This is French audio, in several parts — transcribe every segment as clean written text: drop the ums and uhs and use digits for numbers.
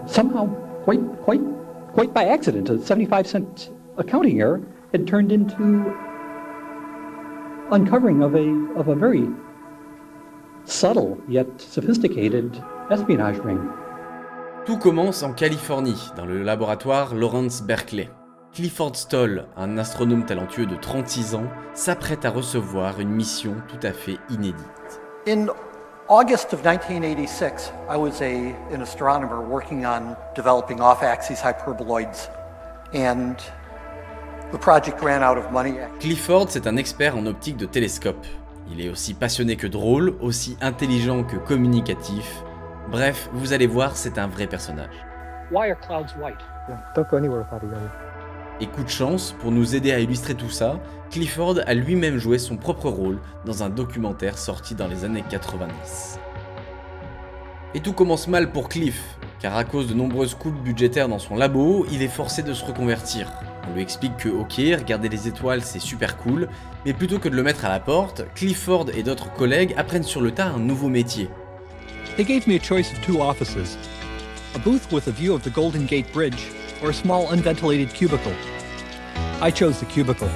somehow, quite by accident, a 75-cent accounting error had turned into uncovering of a very subtle yet sophisticated espionage ring. Tout commence en Californie, dans le laboratoire Lawrence Berkeley. Clifford Stoll, un astronome talentueux de 36 ans, s'apprête à recevoir une mission tout à fait inédite. In August of 1986, I was an astronomer working on developing off-axis hyperboloids, and the project ran out of money. Clifford, c'est un expert en optique de télescope. Il est aussi passionné que drôle, aussi intelligent que communicatif. Bref, vous allez voir, c'est un vrai personnage. Why are clouds white? Don't go anywhere without a gun. Et coup de chance, pour nous aider à illustrer tout ça, Clifford a lui-même joué son propre rôle dans un documentaire sorti dans les années 90. Et tout commence mal pour Cliff, car à cause de nombreuses coupes budgétaires dans son labo, il est forcé de se reconvertir. On lui explique que ok, regarder les étoiles c'est super cool, mais plutôt que de le mettre à la porte, Clifford et d'autres collègues apprennent sur le tas un nouveau métier. They gave me a choice of two offices, a booth with a view of the Golden Gate Bridge, or a small unventilated cubicle. I chose the cubicle.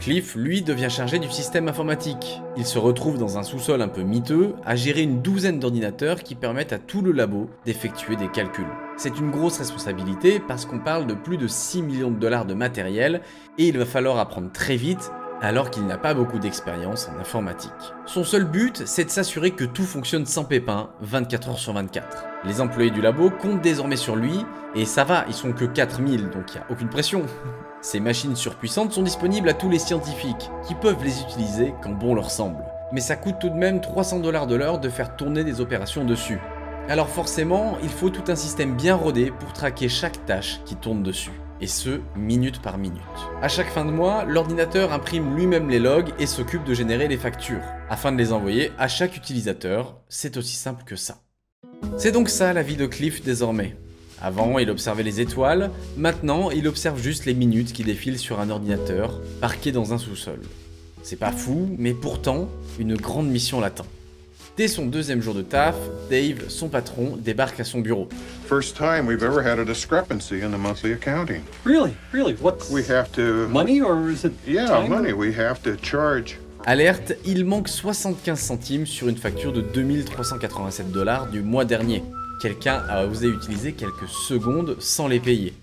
Cliff, lui, devient chargé du système informatique. Il se retrouve dans un sous-sol un peu miteux, à gérer une douzaine d'ordinateurs qui permettent à tout le labo d'effectuer des calculs. C'est une grosse responsabilité parce qu'on parle de plus de 6 millions de dollars de matériel et il va falloir apprendre très vite alors qu'il n'a pas beaucoup d'expérience en informatique. Son seul but, c'est de s'assurer que tout fonctionne sans pépin, 24 heures sur 24. Les employés du labo comptent désormais sur lui, et ça va, ils sont que 4000, donc il n'y a aucune pression. Ces machines surpuissantes sont disponibles à tous les scientifiques, qui peuvent les utiliser quand bon leur semble. Mais ça coûte tout de même 300 $ de l'heure de faire tourner des opérations dessus. Alors forcément, il faut tout un système bien rodé pour traquer chaque tâche qui tourne dessus. Et ce, minute par minute. À chaque fin de mois, l'ordinateur imprime lui-même les logs et s'occupe de générer les factures, afin de les envoyer à chaque utilisateur. C'est aussi simple que ça. C'est donc ça la vie de Cliff désormais. Avant, il observait les étoiles, maintenant, il observe juste les minutes qui défilent sur un ordinateur, parqué dans un sous-sol. C'est pas fou, mais pourtant, une grande mission l'attend. Dès son deuxième jour de taf, Dave, son patron, débarque à son bureau. First time we've ever had a discrepancy in the monthly accounting. Really? What's We have to... money or is it Yeah, time? money. We have to charge... Alerte, il manque 75 centimes sur une facture de 2387 $ du mois dernier. Quelqu'un a osé utiliser quelques secondes sans les payer.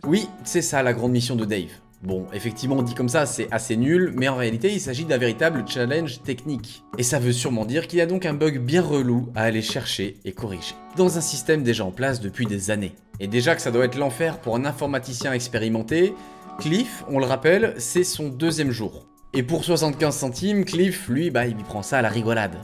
Oui, c'est ça la grande mission de Dave. Bon, effectivement, dit comme ça, c'est assez nul, mais en réalité, il s'agit d'un véritable challenge technique. Et ça veut sûrement dire qu'il y a donc un bug bien relou à aller chercher et corriger, dans un système déjà en place depuis des années. Et déjà que ça doit être l'enfer pour un informaticien expérimenté, Cliff, on le rappelle, c'est son deuxième jour. Et pour 75 centimes, Cliff, lui, il prend ça à la rigolade.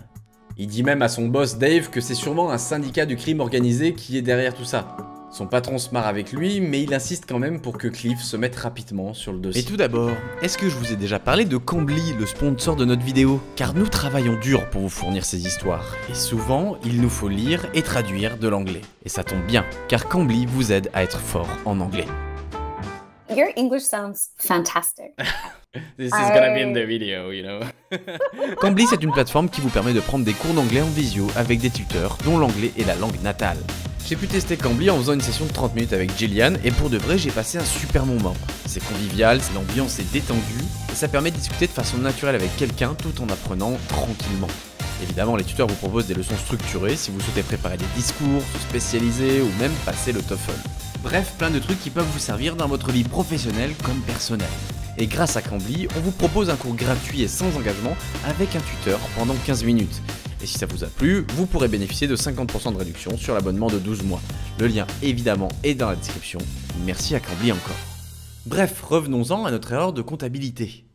Il dit même à son boss Dave que c'est sûrement un syndicat du crime organisé qui est derrière tout ça. Son patron se marre avec lui, mais il insiste quand même pour que Cliff se mette rapidement sur le dossier. Et tout d'abord, est-ce que je vous ai déjà parlé de Cambly, le sponsor de notre vidéo? Car nous travaillons dur pour vous fournir ces histoires. Et souvent, il nous faut lire et traduire de l'anglais. Et ça tombe bien, car Cambly vous aide à être fort en anglais. Your English sounds fantastic. This is gonna be in the video, you know. Cambly, c'est une plateforme qui vous permet de prendre des cours d'anglais en visio avec des tuteurs dont l'anglais est la langue natale. J'ai pu tester Cambly en faisant une session de 30 minutes avec Jillian et pour de vrai j'ai passé un super moment. C'est convivial, l'ambiance est détendue et ça permet de discuter de façon naturelle avec quelqu'un tout en apprenant tranquillement. Évidemment les tuteurs vous proposent des leçons structurées si vous souhaitez préparer des discours, se spécialiser ou même passer le TOEFL. Bref, plein de trucs qui peuvent vous servir dans votre vie professionnelle comme personnelle. Et grâce à Cambly, on vous propose un cours gratuit et sans engagement avec un tuteur pendant 15 minutes. Et si ça vous a plu, vous pourrez bénéficier de 50% de réduction sur l'abonnement de 12 mois. Le lien évidemment est dans la description. Merci à Cambly encore. Bref, revenons-en à notre erreur de comptabilité.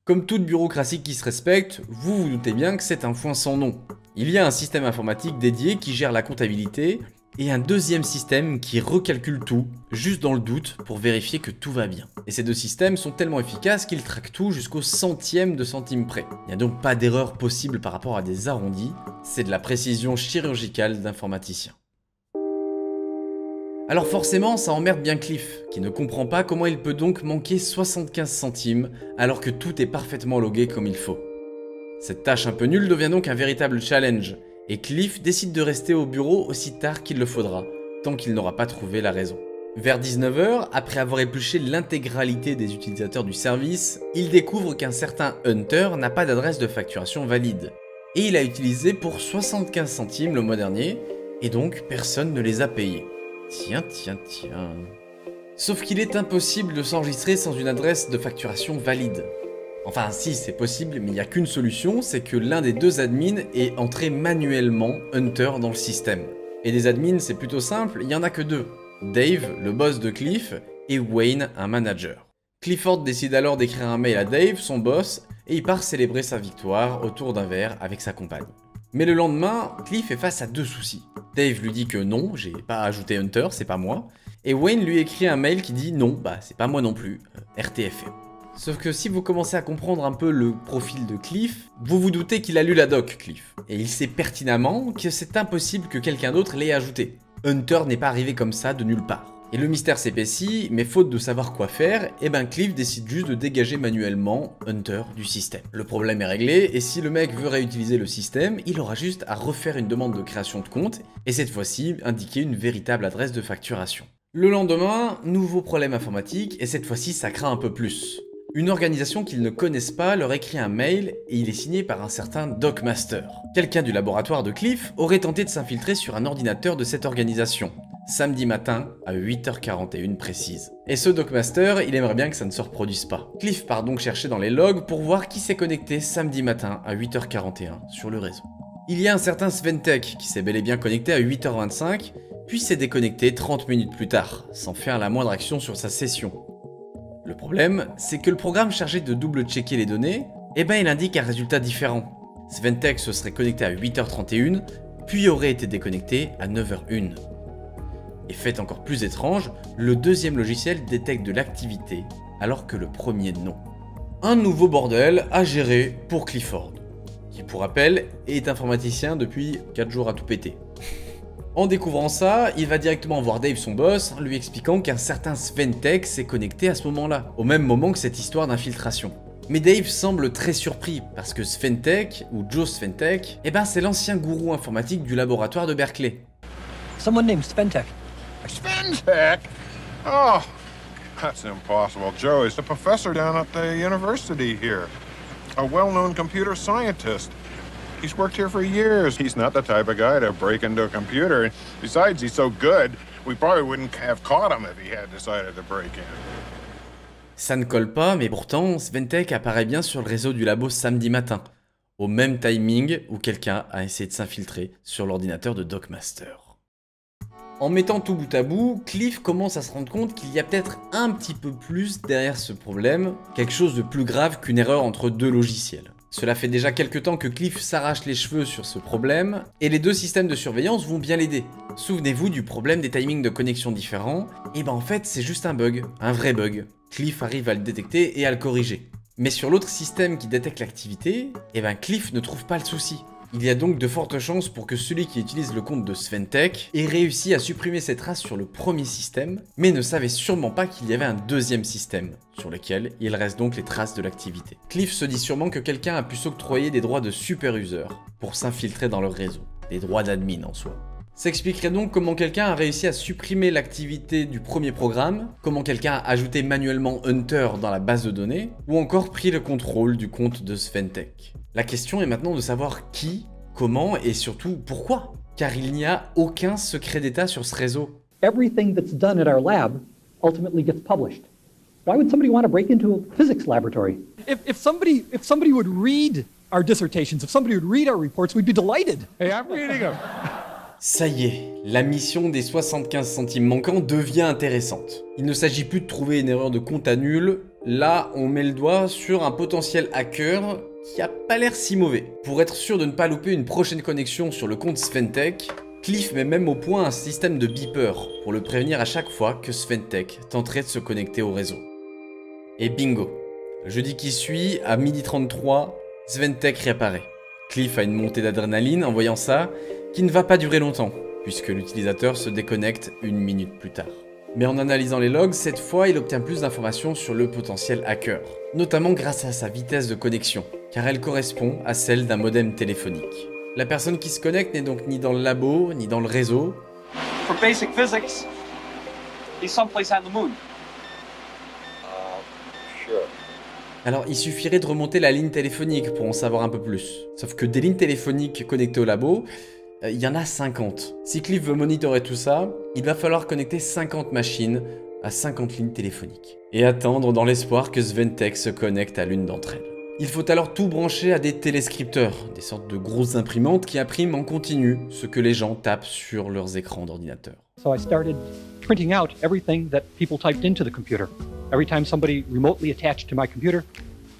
Comme toute bureaucratie qui se respecte, vous vous doutez bien que c'est un foin sans nom. Il y a un système informatique dédié qui gère la comptabilité et un deuxième système qui recalcule tout, juste dans le doute, pour vérifier que tout va bien. Et ces deux systèmes sont tellement efficaces qu'ils traquent tout jusqu'au centième de centime près. Il n'y a donc pas d'erreur possible par rapport à des arrondis, c'est de la précision chirurgicale d'informaticien. Alors forcément, ça emmerde bien Cliff, qui ne comprend pas comment il peut donc manquer 75 centimes alors que tout est parfaitement logué comme il faut. Cette tâche un peu nulle devient donc un véritable challenge, et Cliff décide de rester au bureau aussi tard qu'il le faudra, tant qu'il n'aura pas trouvé la raison. Vers 19 h, après avoir épluché l'intégralité des utilisateurs du service, il découvre qu'un certain Hunter n'a pas d'adresse de facturation valide. Et il a utilisé pour 75 centimes le mois dernier, et donc personne ne les a payés. Tiens. Sauf qu'il est impossible de s'enregistrer sans une adresse de facturation valide. Enfin si, c'est possible, mais il n'y a qu'une solution, c'est que l'un des deux admins ait entré manuellement Hunter dans le système. Et des admins, c'est plutôt simple, il n'y en a que deux. Dave, le boss de Cliff, et Wayne, un manager. Clifford décide alors d'écrire un mail à Dave, son boss, et il part célébrer sa victoire autour d'un verre avec sa compagne. Mais le lendemain, Cliff est face à deux soucis. Dave lui dit que non, j'ai pas ajouté Hunter, c'est pas moi. Et Wayne lui écrit un mail qui dit non, c'est pas moi non plus, RTFM. Sauf que si vous commencez à comprendre un peu le profil de Cliff, vous vous doutez qu'il a lu la doc, Cliff. Et il sait pertinemment que c'est impossible que quelqu'un d'autre l'ait ajouté. Hunter n'est pas arrivé comme ça de nulle part. Et le mystère s'épaissit, mais faute de savoir quoi faire, Cliff décide juste de dégager manuellement Hunter du système. Le problème est réglé, et si le mec veut réutiliser le système, il aura juste à refaire une demande de création de compte, et cette fois-ci, indiquer une véritable adresse de facturation. Le lendemain, nouveau problème informatique, et cette fois-ci ça craint un peu plus. Une organisation qu'ils ne connaissent pas leur écrit un mail et il est signé par un certain Doc Master. Quelqu'un du laboratoire de Cliff aurait tenté de s'infiltrer sur un ordinateur de cette organisation, samedi matin à 8h41 précise. Et ce Doc Master, il aimerait bien que ça ne se reproduise pas. Cliff part donc chercher dans les logs pour voir qui s'est connecté samedi matin à 8h41 sur le réseau. Il y a un certain Sventek qui s'est bel et bien connecté à 8h25, puis s'est déconnecté 30 minutes plus tard, sans faire la moindre action sur sa session. Le problème, c'est que le programme chargé de double-checker les données, il indique un résultat différent. Sventek se serait connecté à 8h31, puis aurait été déconnecté à 9h01. Et fait encore plus étrange, le deuxième logiciel détecte de l'activité, alors que le premier non. Un nouveau bordel à gérer pour Clifford, qui pour rappel est informaticien depuis 4 jours à tout péter. En découvrant ça, il va directement voir Dave, son boss, lui expliquant qu'un certain Sventek s'est connecté à ce moment-là, au même moment que cette histoire d'infiltration. Mais Dave semble très surpris, parce que Sventek, ou Joe Sventek, c'est l'ancien gourou informatique du laboratoire de Berkeley. Someone named Sventek. Sventek? Oh, that's impossible. Joe is a professor down at the university here. A well-known computer scientist. He's worked here for years. He's not the type of guy to break into a computer. Besides, he's so good, we probably wouldn't have caught him if he had decided to break in. Ça ne colle pas, mais pourtant, Sventek apparaît bien sur le réseau du labo samedi matin, au même timing où quelqu'un a essayé de s'infiltrer sur l'ordinateur de Doc Master. En mettant tout bout à bout, Cliff commence à se rendre compte qu'il y a peut-être un petit peu plus derrière ce problème, quelque chose de plus grave qu'une erreur entre deux logiciels. Cela fait déjà quelques temps que Cliff s'arrache les cheveux sur ce problème, et les deux systèmes de surveillance vont bien l'aider. Souvenez-vous du problème des timings de connexion différents, en fait c'est juste un bug, un vrai bug. Cliff arrive à le détecter et à le corriger. Mais sur l'autre système qui détecte l'activité, Cliff ne trouve pas le souci. Il y a donc de fortes chances pour que celui qui utilise le compte de Sventek ait réussi à supprimer ses traces sur le premier système, mais ne savait sûrement pas qu'il y avait un deuxième système, sur lequel il reste donc les traces de l'activité. Cliff se dit sûrement que quelqu'un a pu s'octroyer des droits de super user pour s'infiltrer dans leur réseau, des droits d'admin en soi. S'expliquerait donc comment quelqu'un a réussi à supprimer l'activité du premier programme, comment quelqu'un a ajouté manuellement Hunter dans la base de données, ou encore pris le contrôle du compte de Sventek. La question est maintenant de savoir qui, comment et surtout pourquoi, car il n'y a aucun secret d'État sur ce réseau. Everything that's done at our lab ultimately gets published. Why would somebody want to break into a physics laboratory? If somebody would read our dissertations, if somebody would read our reports, we'd be delighted. Hey, I'm reading them. Ça y est, la mission des 75 centimes manquants devient intéressante. Il ne s'agit plus de trouver une erreur de compte à nul, là on met le doigt sur un potentiel hacker qui a pas l'air si mauvais. Pour être sûr de ne pas louper une prochaine connexion sur le compte Sventek, Cliff met même au point un système de beeper pour le prévenir à chaque fois que Sventek tenterait de se connecter au réseau. Et bingo, le jeudi qui suit, à 12h33, Sventek réapparaît. Cliff a une montée d'adrénaline en voyant ça, qui ne va pas durer longtemps, puisque l'utilisateur se déconnecte 1 minute plus tard. Mais en analysant les logs, cette fois, il obtient plus d'informations sur le potentiel hacker, notamment grâce à sa vitesse de connexion, car elle correspond à celle d'un modem téléphonique. La personne qui se connecte n'est donc ni dans le labo, ni dans le réseau, For basic physics, he's someplace on the moon. Sure. Alors, il suffirait de remonter la ligne téléphonique pour en savoir un peu plus. Sauf que des lignes téléphoniques connectées au labo, il y en a 50. Si Cliff veut monitorer tout ça, il va falloir connecter 50 machines à 50 lignes téléphoniques. Et attendre dans l'espoir que Sventek se connecte à l'une d'entre elles. Il faut alors tout brancher à des téléscripteurs, des sortes de grosses imprimantes qui impriment en continu ce que les gens tapent sur leurs écrans d'ordinateur. So I started printing out everything that people typed into the computer. Every time somebody remotely attached to my computer,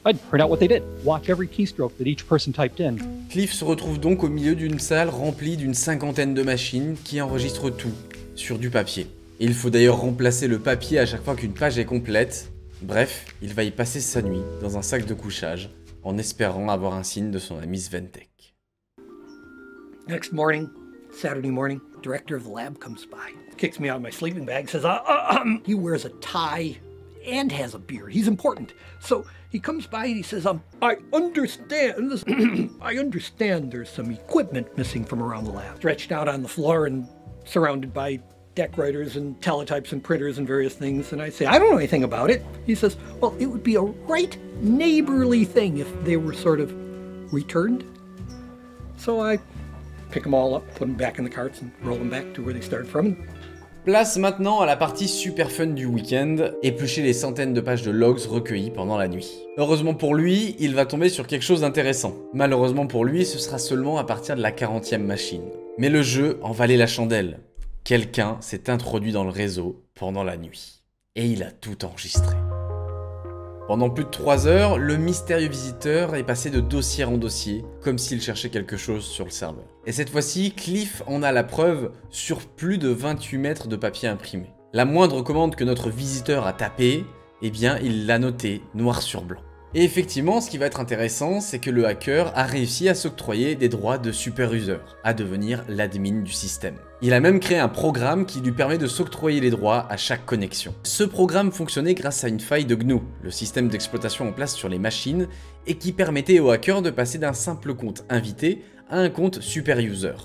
I'd print out what they did, watch every keystroke that each person typed in. Cliff se retrouve donc au milieu d'une salle remplie d'une cinquantaine de machines qui enregistrent tout, sur du papier. Il faut d'ailleurs remplacer le papier à chaque fois qu'une page est complète. Bref, il va y passer sa nuit dans un sac de couchage, en espérant avoir un signe de son ami Sventek. Next morning, Saturday morning, director of the lab comes by, kicks me out of my sleeping bag, says, he wears a tie and has a beard. He's important. So he comes by and he says, I understand this. I understand there's some equipment missing from around the lab. Stretched out on the floor and surrounded by deck writers and teletypes and printers and various things. And I say, I don't know anything about it. He says, well, it would be a right neighborly thing if they were sort of returned. So I pick them all up, put them back in the carts and roll them back to where they started from. Place maintenant à la partie super fun du week-end, éplucher les centaines de pages de logs recueillis pendant la nuit. Heureusement pour lui, il va tomber sur quelque chose d'intéressant. Malheureusement pour lui, ce sera seulement à partir de la 40e machine. Mais le jeu en valait la chandelle. Quelqu'un s'est introduit dans le réseau pendant la nuit. Et il a tout enregistré. Pendant plus de 3 heures, le mystérieux visiteur est passé de dossier en dossier, comme s'il cherchait quelque chose sur le serveur. Et cette fois-ci, Cliff en a la preuve sur plus de 28 mètres de papier imprimé. La moindre commande que notre visiteur a tapée, eh bien, il l'a notée noir sur blanc. Et effectivement, ce qui va être intéressant, c'est que le hacker a réussi à s'octroyer des droits de super user, à devenir l'admin du système. Il a même créé un programme qui lui permet de s'octroyer les droits à chaque connexion. Ce programme fonctionnait grâce à une faille de GNU, le système d'exploitation en place sur les machines, et qui permettait au hacker de passer d'un simple compte invité à un compte super user.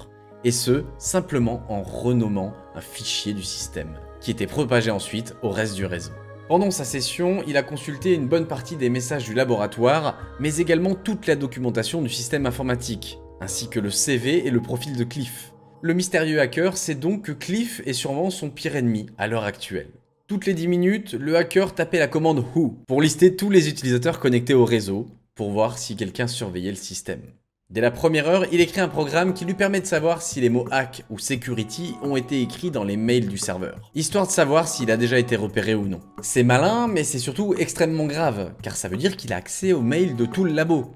Et ce, simplement en renommant un fichier du système, qui était propagé ensuite au reste du réseau. Pendant sa session, il a consulté une bonne partie des messages du laboratoire, mais également toute la documentation du système informatique, ainsi que le CV et le profil de Cliff. Le mystérieux hacker sait donc que Cliff est sûrement son pire ennemi à l'heure actuelle. Toutes les 10 minutes, le hacker tapait la commande Who pour lister tous les utilisateurs connectés au réseau, pour voir si quelqu'un surveillait le système. Dès la première heure, il écrit un programme qui lui permet de savoir si les mots hack ou security ont été écrits dans les mails du serveur, histoire de savoir s'il a déjà été repéré ou non. C'est malin, mais c'est surtout extrêmement grave, car ça veut dire qu'il a accès aux mails de tout le labo.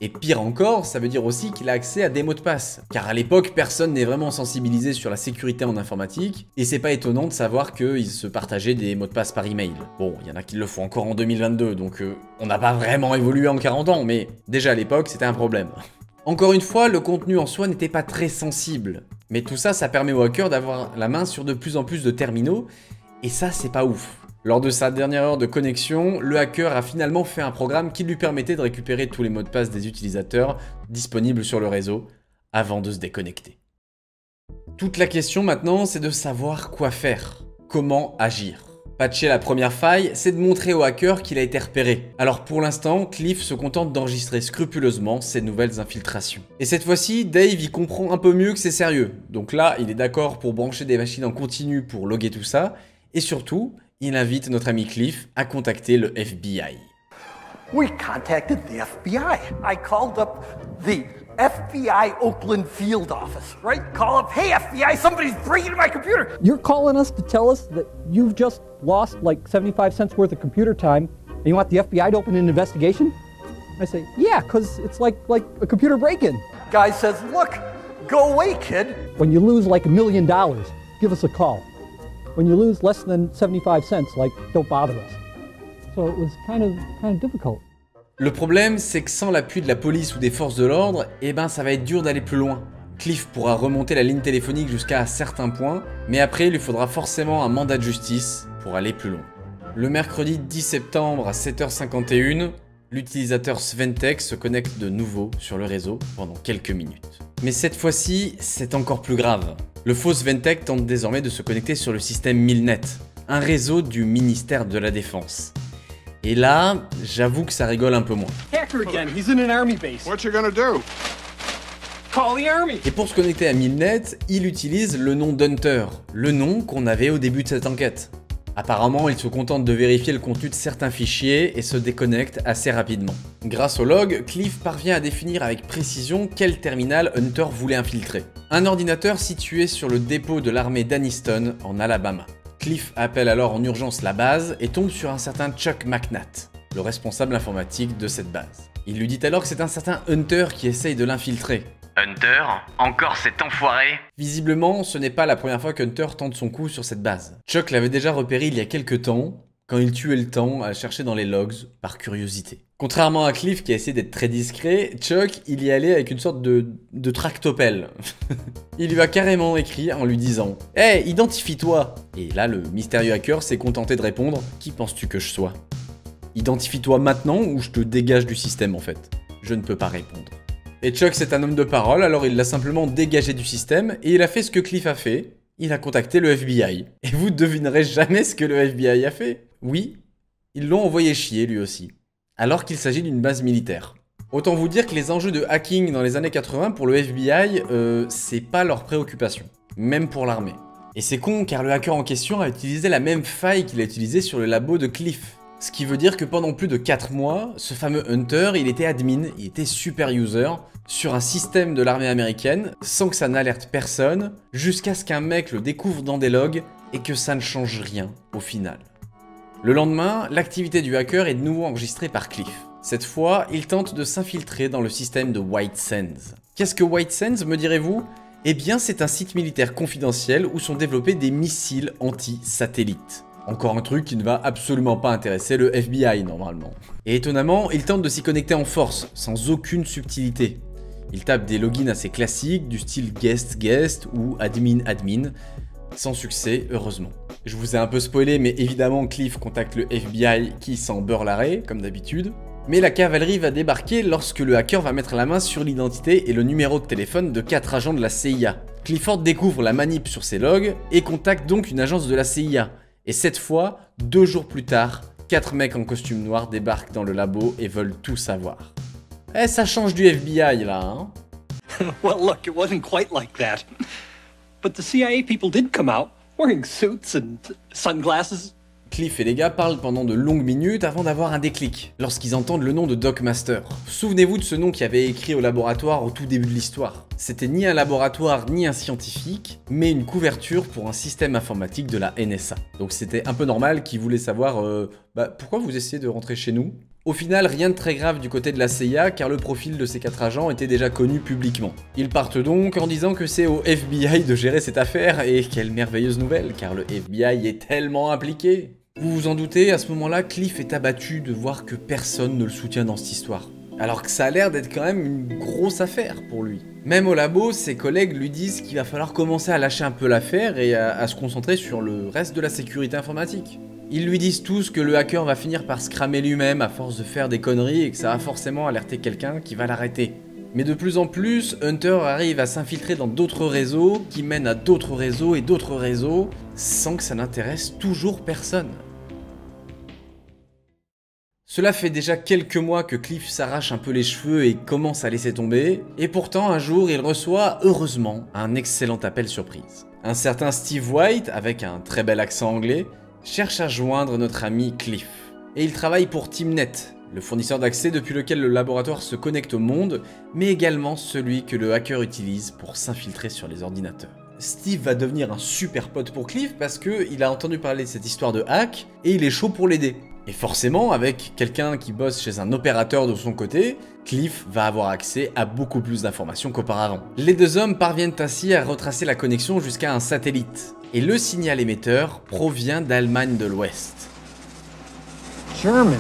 Et pire encore, ça veut dire aussi qu'il a accès à des mots de passe, car à l'époque, personne n'est vraiment sensibilisé sur la sécurité en informatique, et c'est pas étonnant de savoir qu'ils se partageaient des mots de passe par email. Bon, il y en a qui le font encore en 2022, donc on n'a pas vraiment évolué en 40 ans, mais déjà à l'époque, c'était un problème. Encore une fois, le contenu en soi n'était pas très sensible, mais tout ça, ça permet au hacker d'avoir la main sur de plus en plus de terminaux, et ça, c'est pas ouf. Lors de sa dernière heure de connexion, le hacker a finalement fait un programme qui lui permettait de récupérer tous les mots de passe des utilisateurs disponibles sur le réseau avant de se déconnecter. Toute la question maintenant, c'est de savoir quoi faire, comment agir. Patcher la première faille, c'est de montrer au hacker qu'il a été repéré. Alors pour l'instant, Cliff se contente d'enregistrer scrupuleusement ses nouvelles infiltrations. Et cette fois-ci, Dave y comprend un peu mieux que c'est sérieux. Donc là, il est d'accord pour brancher des machines en continu pour loguer tout ça. Et surtout, il invite notre ami Cliff à contacter le FBI. We contacted the FBI. I called up the FBI Oakland field office, right? Call up, hey FBI, somebody's breaking into my computer. You're calling us to tell us that you've just lost like 75 cents worth of computer time and you want the FBI to open an investigation? I say, yeah, because it's like a computer break-in. Guy says, look, go away, kid. When you lose like $1 million, give us a call. When you lose less than 75 cents, like, don't bother us. So it was kind of difficult. Le problème, c'est que sans l'appui de la police ou des forces de l'ordre, eh ben ça va être dur d'aller plus loin. Cliff pourra remonter la ligne téléphonique jusqu'à un certain point, mais après il lui faudra forcément un mandat de justice pour aller plus loin. Le mercredi 10 septembre à 7h51, l'utilisateur Sventek se connecte de nouveau sur le réseau pendant quelques minutes. Mais cette fois-ci, c'est encore plus grave. Le faux Sventek tente désormais de se connecter sur le système Milnet, un réseau du ministère de la Défense. Et là, j'avoue que ça rigole un peu moins. Hacker again. He's in an army base. What you gonna do? Call the army. Et pour se connecter à Milnet, il utilise le nom d'Hunter, le nom qu'on avait au début de cette enquête. Apparemment, il se contente de vérifier le contenu de certains fichiers et se déconnecte assez rapidement. Grâce au log, Cliff parvient à définir avec précision quel terminal Hunter voulait infiltrer. Un ordinateur situé sur le dépôt de l'armée d'Anniston, en Alabama. Cliff appelle alors en urgence la base et tombe sur un certain Chuck McNatt, le responsable informatique de cette base. Il lui dit alors que c'est un certain Hunter qui essaye de l'infiltrer. Hunter? Encore cet enfoiré? Visiblement, ce n'est pas la première fois qu'Hunter tente son coup sur cette base. Chuck l'avait déjà repéré il y a quelques temps, quand il tuait le temps à chercher dans les logs, par curiosité. Contrairement à Cliff qui a essayé d'être très discret, Chuck, il y allait avec une sorte de tractopelle. Il lui a carrément écrit en lui disant « Hey, identifie-toi » Et là, le mystérieux hacker s'est contenté de répondre « Qui penses-tu que je sois ?» Identifie-toi maintenant ou je te dégage du système en fait. Je ne peux pas répondre. Et Chuck c'est un homme de parole, alors il l'a simplement dégagé du système et il a fait ce que Cliff a fait. Il a contacté le FBI. Et vous devinerez jamais ce que le FBI a fait. Oui, ils l'ont envoyé chier lui aussi. Alors qu'il s'agit d'une base militaire. Autant vous dire que les enjeux de hacking dans les années 80 pour le FBI, c'est pas leur préoccupation. Même pour l'armée. Et c'est con car le hacker en question a utilisé la même faille qu'il a utilisée sur le labo de Cliff. Ce qui veut dire que pendant plus de 4 mois, ce fameux Hunter, il était admin, il était super user, sur un système de l'armée américaine, sans que ça n'alerte personne, jusqu'à ce qu'un mec le découvre dans des logs, et que ça ne change rien, au final. Le lendemain, l'activité du hacker est de nouveau enregistrée par Cliff. Cette fois, il tente de s'infiltrer dans le système de White Sands. Qu'est-ce que White Sands, me direz-vous ? Eh bien, c'est un site militaire confidentiel où sont développés des missiles anti-satellites. Encore un truc qui ne va absolument pas intéresser le FBI normalement. Et étonnamment, il tente de s'y connecter en force, sans aucune subtilité. Il tape des logins assez classiques, du style guest ou admin, sans succès, heureusement. Je vous ai un peu spoilé, mais évidemment Cliff contacte le FBI qui s'en beurre l'arrêt, comme d'habitude. Mais la cavalerie va débarquer lorsque le hacker va mettre la main sur l'identité et le numéro de téléphone de 4 agents de la CIA. Clifford découvre la manip sur ses logs et contacte donc une agence de la CIA. Et cette fois, 2 jours plus tard, 4 mecs en costume noir débarquent dans le labo et veulent tout savoir. Eh, ça change du FBI là, hein? Well, look, it wasn't quite like that. But the CIA people did come out, wearing suits and sunglasses. Cliff et les gars parlent pendant de longues minutes avant d'avoir un déclic, lorsqu'ils entendent le nom de Doc Master. Souvenez-vous de ce nom qui avait écrit au laboratoire au tout début de l'histoire. C'était ni un laboratoire ni un scientifique, mais une couverture pour un système informatique de la NSA. Donc c'était un peu normal qu'ils voulaient savoir pourquoi vous essayez de rentrer chez nous. Au final, rien de très grave du côté de la CIA, car le profil de ces 4 agents était déjà connu publiquement. Ils partent donc en disant que c'est au FBI de gérer cette affaire, et quelle merveilleuse nouvelle, car le FBI est tellement impliqué. Vous vous en doutez, à ce moment-là, Cliff est abattu de voir que personne ne le soutient dans cette histoire. Alors que ça a l'air d'être quand même une grosse affaire pour lui. Même au labo, ses collègues lui disent qu'il va falloir commencer à lâcher un peu l'affaire et à se concentrer sur le reste de la sécurité informatique. Ils lui disent tous que le hacker va finir par se cramer lui-même à force de faire des conneries et que ça va forcément alerter quelqu'un qui va l'arrêter. Mais de plus en plus, Hunter arrive à s'infiltrer dans d'autres réseaux qui mènent à d'autres réseaux et d'autres réseaux sans que ça n'intéresse toujours personne. Cela fait déjà quelques mois que Cliff s'arrache un peu les cheveux et commence à laisser tomber, et pourtant un jour il reçoit, heureusement, un excellent appel surprise. Un certain Steve White, avec un très bel accent anglais, cherche à joindre notre ami Cliff. Et il travaille pour Teamnet, le fournisseur d'accès depuis lequel le laboratoire se connecte au monde, mais également celui que le hacker utilise pour s'infiltrer sur les ordinateurs. Steve va devenir un super pote pour Cliff parce qu'il a entendu parler de cette histoire de hack et il est chaud pour l'aider. Et forcément, avec quelqu'un qui bosse chez un opérateur de son côté, Cliff va avoir accès à beaucoup plus d'informations qu'auparavant. Les deux hommes parviennent ainsi à retracer la connexion jusqu'à un satellite. Et le signal émetteur provient d'Allemagne de l'Ouest. Germany.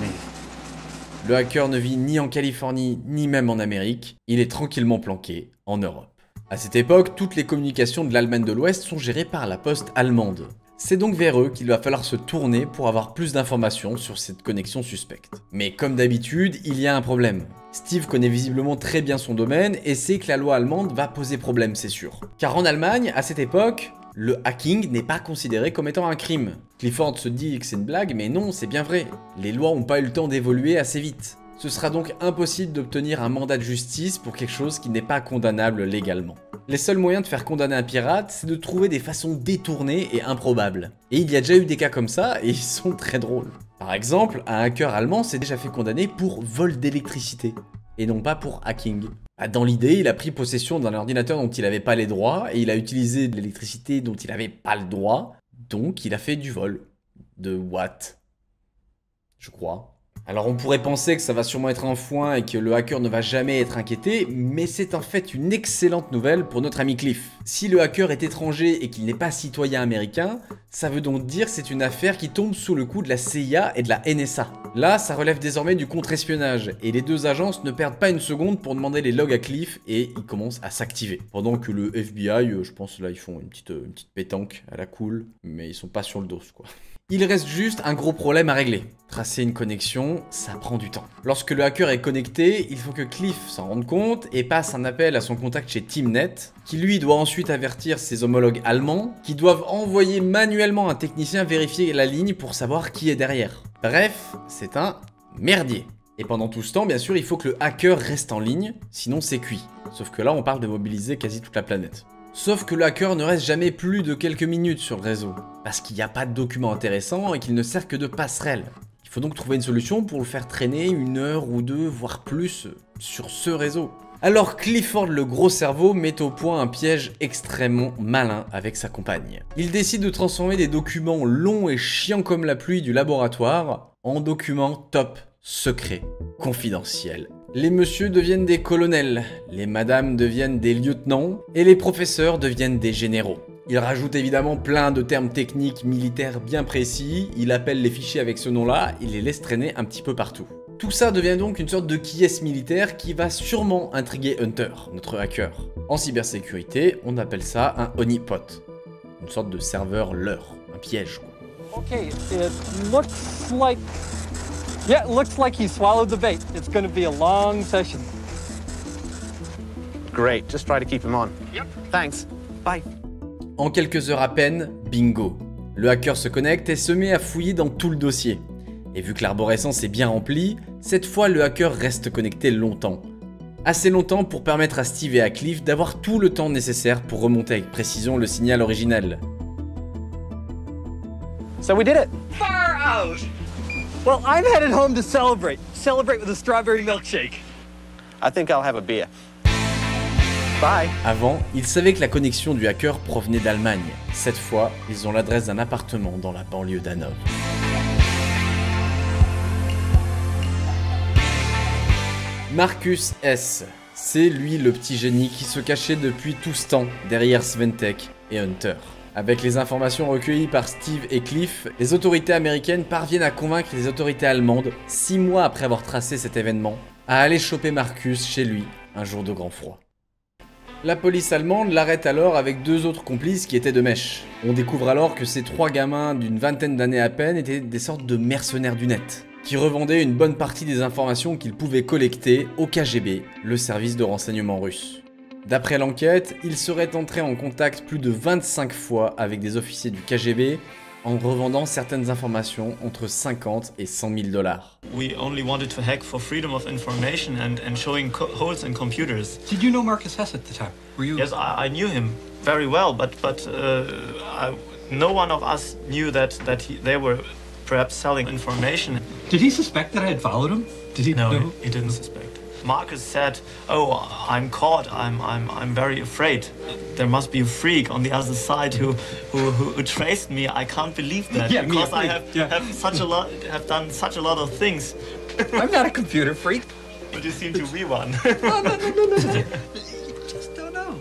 Le hacker ne vit ni en Californie, ni même en Amérique. Il est tranquillement planqué en Europe. À cette époque, toutes les communications de l'Allemagne de l'Ouest sont gérées par la poste allemande. C'est donc vers eux qu'il va falloir se tourner pour avoir plus d'informations sur cette connexion suspecte. Mais comme d'habitude, il y a un problème. Steve connaît visiblement très bien son domaine et sait que la loi allemande va poser problème, c'est sûr. Car en Allemagne, à cette époque, le hacking n'est pas considéré comme étant un crime. Clifford se dit que c'est une blague, mais non, c'est bien vrai. Les lois n'ont pas eu le temps d'évoluer assez vite. Ce sera donc impossible d'obtenir un mandat de justice pour quelque chose qui n'est pas condamnable légalement. Les seuls moyens de faire condamner un pirate, c'est de trouver des façons détournées et improbables. Et il y a déjà eu des cas comme ça, et ils sont très drôles. Par exemple, un hacker allemand s'est déjà fait condamner pour vol d'électricité, et non pas pour hacking. Dans l'idée, il a pris possession d'un ordinateur dont il n'avait pas les droits, et il a utilisé de l'électricité dont il n'avait pas le droit, donc il a fait du vol. De watts, je crois. Alors on pourrait penser que ça va sûrement être un foin et que le hacker ne va jamais être inquiété, mais c'est en fait une excellente nouvelle pour notre ami Cliff. Si le hacker est étranger et qu'il n'est pas citoyen américain, ça veut donc dire que c'est une affaire qui tombe sous le coup de la CIA et de la NSA. Là, ça relève désormais du contre-espionnage, et les deux agences ne perdent pas une seconde pour demander les logs à Cliff, et ils commencent à s'activer. Pendant que le FBI, je pense là ils font une petite pétanque à la cool, mais ils sont pas sur le dos quoi. Il reste juste un gros problème à régler. Tracer une connexion, ça prend du temps. Lorsque le hacker est connecté, il faut que Cliff s'en rende compte et passe un appel à son contact chez Teamnet, qui lui doit ensuite avertir ses homologues allemands, qui doivent envoyer manuellement un technicien vérifier la ligne pour savoir qui est derrière. Bref, c'est un merdier. Et pendant tout ce temps, bien sûr, il faut que le hacker reste en ligne, sinon c'est cuit. Sauf que là, on parle de mobiliser quasi toute la planète. Sauf que le hacker ne reste jamais plus de quelques minutes sur le réseau, parce qu'il n'y a pas de documents intéressants et qu'il ne sert que de passerelle. Il faut donc trouver une solution pour le faire traîner 1 heure ou 2, voire plus, sur ce réseau. Alors Clifford le gros cerveau met au point un piège extrêmement malin avec sa compagne. Il décide de transformer des documents longs et chiants comme la pluie du laboratoire en documents top, secrets, confidentiels. Les messieurs deviennent des colonels, les madames deviennent des lieutenants, et les professeurs deviennent des généraux. Il rajoute évidemment plein de termes techniques militaires bien précis, il appelle les fichiers avec ce nom-là, il les laisse traîner un petit peu partout. Tout ça devient donc une sorte de qui-est militaire qui va sûrement intriguer Hunter, notre hacker. En cybersécurité, on appelle ça un honeypot, une sorte de serveur leurre, un piège quoi. Okay, it looks like... Yeah, it looks like he swallowed the bait. It's going to be a long session. Great, just try to keep him on. Yep. Thanks. Bye. En quelques heures à peine, bingo. Le hacker se connecte et se met à fouiller dans tout le dossier. Et vu que l'arborescence est bien remplie, cette fois le hacker reste connecté longtemps. Assez longtemps pour permettre à Steve et à Cliff d'avoir tout le temps nécessaire pour remonter avec précision le signal original. So we did it. Far out! Well, I'm headed home to celebrate. Celebrate with a strawberry milkshake. I think I'll have a beer. Bye. Avant, ils savaient que la connexion du hacker provenait d'Allemagne. Cette fois, ils ont l'adresse d'un appartement dans la banlieue d'Hanovre. Marcus S. C'est lui le petit génie qui se cachait depuis tout ce temps derrière Sventek et Hunter. Avec les informations recueillies par Steve et Cliff, les autorités américaines parviennent à convaincre les autorités allemandes, 6 mois après avoir tracé cet événement, à aller choper Marcus chez lui, un jour de grand froid. La police allemande l'arrête alors avec 2 autres complices qui étaient de mèche. On découvre alors que ces 3 gamins d'une vingtaine d'années à peine étaient des sortes de mercenaires du net, qui revendaient une bonne partie des informations qu'ils pouvaient collecter au KGB, le service de renseignement russe. D'après l'enquête, ils seraient entrés en contact plus de 25 fois avec des officiers du KGB en revendant certaines informations entre 50 et 100 000 $. We only wanted to hack for freedom of information and showing holes in computers. Did you know Marcus Hess at the time? Were you? Yes, I knew him very well, but no one of us knew that they were perhaps selling information. Did he suspect that I had followed him? Did he? No, he didn't suspect. Marcus said, "Oh, I'm caught. I'm very afraid. There must be a freak on the other side who traced me. I can't believe that because I have done such a lot of things." I'm not a computer freak. But you seem to be one. No. Just don't know.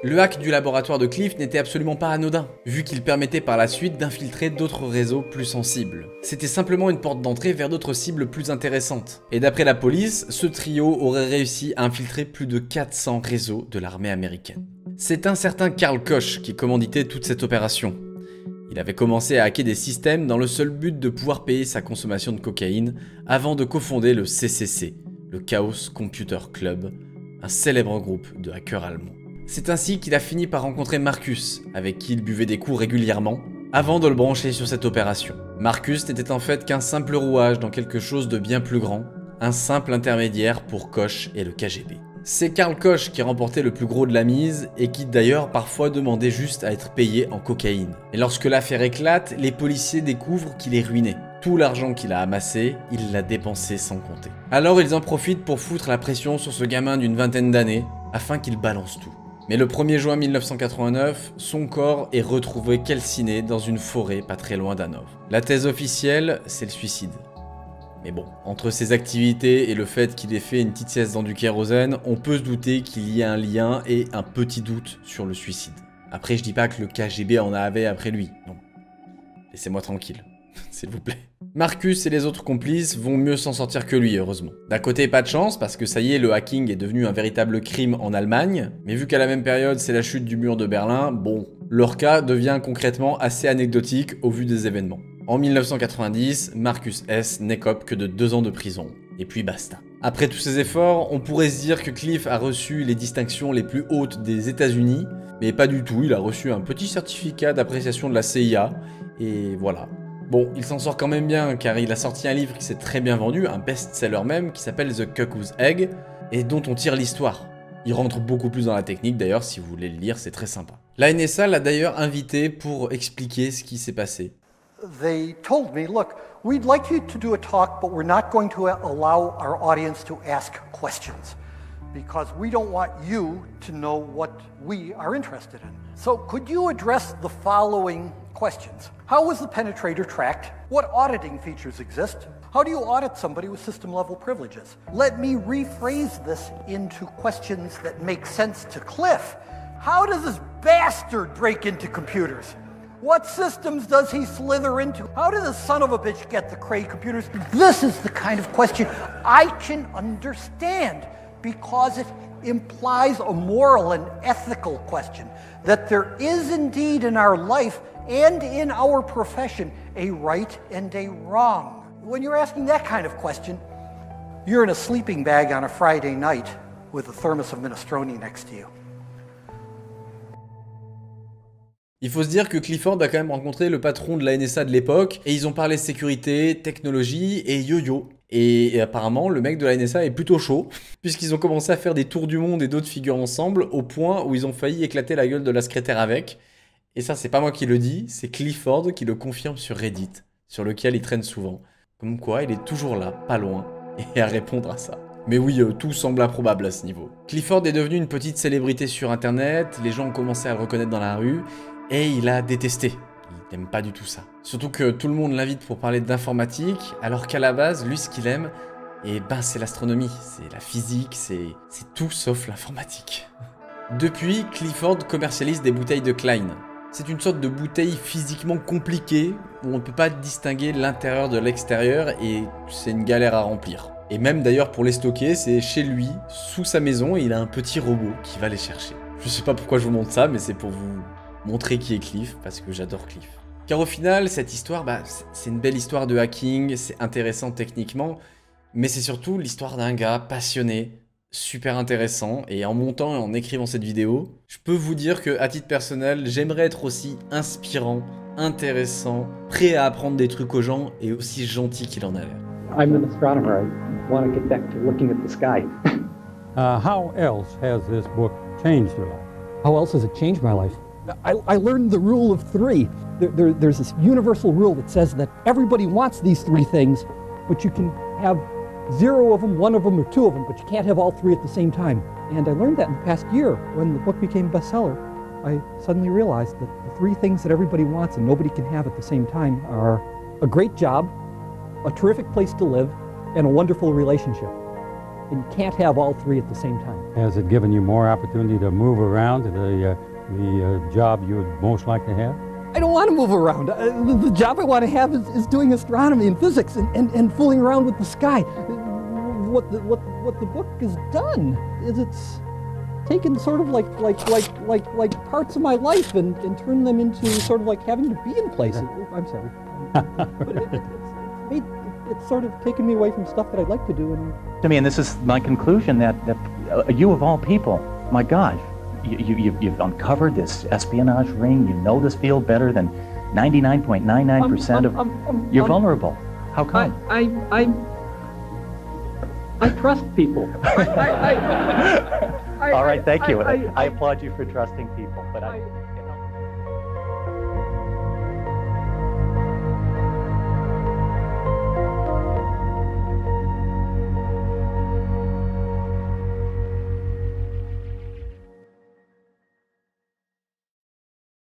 Le hack du laboratoire de Cliff n'était absolument pas anodin, vu qu'il permettait par la suite d'infiltrer d'autres réseaux plus sensibles. C'était simplement une porte d'entrée vers d'autres cibles plus intéressantes. Et d'après la police, ce trio aurait réussi à infiltrer plus de 400 réseaux de l'armée américaine. C'est un certain Karl Koch qui commanditait toute cette opération. Il avait commencé à hacker des systèmes dans le seul but de pouvoir payer sa consommation de cocaïne avant de cofonder le CCC, le Chaos Computer Club, un célèbre groupe de hackers allemands. C'est ainsi qu'il a fini par rencontrer Marcus, avec qui il buvait des coups régulièrement, avant de le brancher sur cette opération. Marcus n'était en fait qu'un simple rouage dans quelque chose de bien plus grand, un simple intermédiaire pour Koch et le KGB. C'est Karl Koch qui remportait le plus gros de la mise et qui d'ailleurs parfois demandait juste à être payé en cocaïne. Et lorsque l'affaire éclate, les policiers découvrent qu'il est ruiné. Tout l'argent qu'il a amassé, il l'a dépensé sans compter. Alors ils en profitent pour foutre la pression sur ce gamin d'une vingtaine d'années, afin qu'il balance tout. Mais le 1er juin 1989, son corps est retrouvé calciné dans une forêt pas très loin d'Hanovre. La thèse officielle, c'est le suicide. Mais bon, entre ses activités et le fait qu'il ait fait une petite sieste dans du kérosène, on peut se douter qu'il y a un lien et un petit doute sur le suicide. Après, je dis pas que le KGB en avait après lui, non. Laissez-moi tranquille, s'il vous plaît. Marcus et les autres complices vont mieux s'en sortir que lui, heureusement. D'un côté, pas de chance, parce que ça y est, le hacking est devenu un véritable crime en Allemagne, mais vu qu'à la même période, c'est la chute du mur de Berlin, bon, leur cas devient concrètement assez anecdotique au vu des événements. En 1990, Marcus S. n'écope que de 2 ans de prison. Et puis basta. Après tous ces efforts, on pourrait se dire que Cliff a reçu les distinctions les plus hautes des États-Unis, mais pas du tout, il a reçu un petit certificat d'appréciation de la CIA, et voilà. Bon, il s'en sort quand même bien, car il a sorti un livre qui s'est très bien vendu, un best-seller même, qui s'appelle The Cuckoo's Egg, et dont on tire l'histoire. Il rentre beaucoup plus dans la technique, d'ailleurs, si vous voulez le lire, c'est très sympa. La NSA l'a d'ailleurs invité pour expliquer ce qui s'est passé. They told me, look, we'd like you to do a talk, but we're not going to allow our audience to ask questions because we don't want you to know what we are interested in. So could you address the following questions? How was the penetrator tracked? What auditing features exist? How do you audit somebody with system-level privileges? Let me rephrase this into questions that make sense to Cliff. How does this bastard break into computers? What systems does he slither into? How did the son of a bitch get the Cray computers? This is the kind of question I can understand because it implies a moral and ethical question, that there is indeed in our life and in our profession a right and a wrong. When you're asking that kind of question, you're in a sleeping bag on a Friday night with a thermos of minestrone next to you. Il faut se dire que Clifford a quand même rencontré le patron de la NSA de l'époque et ils ont parlé sécurité, technologie et yo-yo. Et apparemment, le mec de la NSA est plutôt chaud, puisqu'ils ont commencé à faire des tours du monde et d'autres figures ensemble, au point où ils ont failli éclater la gueule de la secrétaire avec. Et ça, c'est pas moi qui le dis, c'est Clifford qui le confirme sur Reddit, sur lequel il traîne souvent. Comme quoi, il est toujours là, pas loin, et à répondre à ça. Mais oui, tout semble improbable à ce niveau. Clifford est devenu une petite célébrité sur internet, les gens ont commencé à le reconnaître dans la rue, et il a détesté. Il n'aime pas du tout ça. Surtout que tout le monde l'invite pour parler d'informatique, alors qu'à la base, lui, ce qu'il aime, c'est l'astronomie, c'est la physique, c'est tout sauf l'informatique. Depuis, Clifford commercialise des bouteilles de Klein. C'est une sorte de bouteille physiquement compliquée, où on ne peut pas distinguer l'intérieur de l'extérieur, et c'est une galère à remplir. Et même d'ailleurs pour les stocker, c'est chez lui, sous sa maison, et il a un petit robot qui va les chercher. Je sais pas pourquoi je vous montre ça, mais c'est pour vous montrer qui est Cliff, parce que j'adore Cliff. Car au final, cette histoire, c'est une belle histoire de hacking, c'est intéressant techniquement, mais c'est surtout l'histoire d'un gars passionné, super intéressant, et en montant et en écrivant cette vidéo, je peux vous dire que, à titre personnel, j'aimerais être aussi inspirant, intéressant, prêt à apprendre des trucs aux gens, et aussi gentil qu'il en a l'air. I'm an astronomer. I want to get back to looking at the sky. How else has this book changed your life? How else has it changed my life? I learned the rule of 3. There's this universal rule that says that everybody wants these 3 things, but you can have 0 of them, 1 of them, or 2 of them, but you can't have all 3 at the same time. And I learned that in the past year when the book became a bestseller. I suddenly realized that the 3 things that everybody wants and nobody can have at the same time are a great job, a terrific place to live, and a wonderful relationship. And you can't have all 3 at the same time. Has it given you more opportunity to move around to the job you would most like to have? I don't want to move around. The job I want to have is doing astronomy and physics and fooling around with the sky. What the book has done is it's taken sort of like parts of my life and turned them into sort of like having to be in places. I'm sorry. But it it's sort of taken me away from stuff that I'd like to do. And to me, and this is my conclusion, that you of all people, my gosh, you've uncovered this espionage ring. You know this field better than 99.99% of. You're vulnerable. How come? I trust people. All right, thank you. I applaud you for trusting people, but I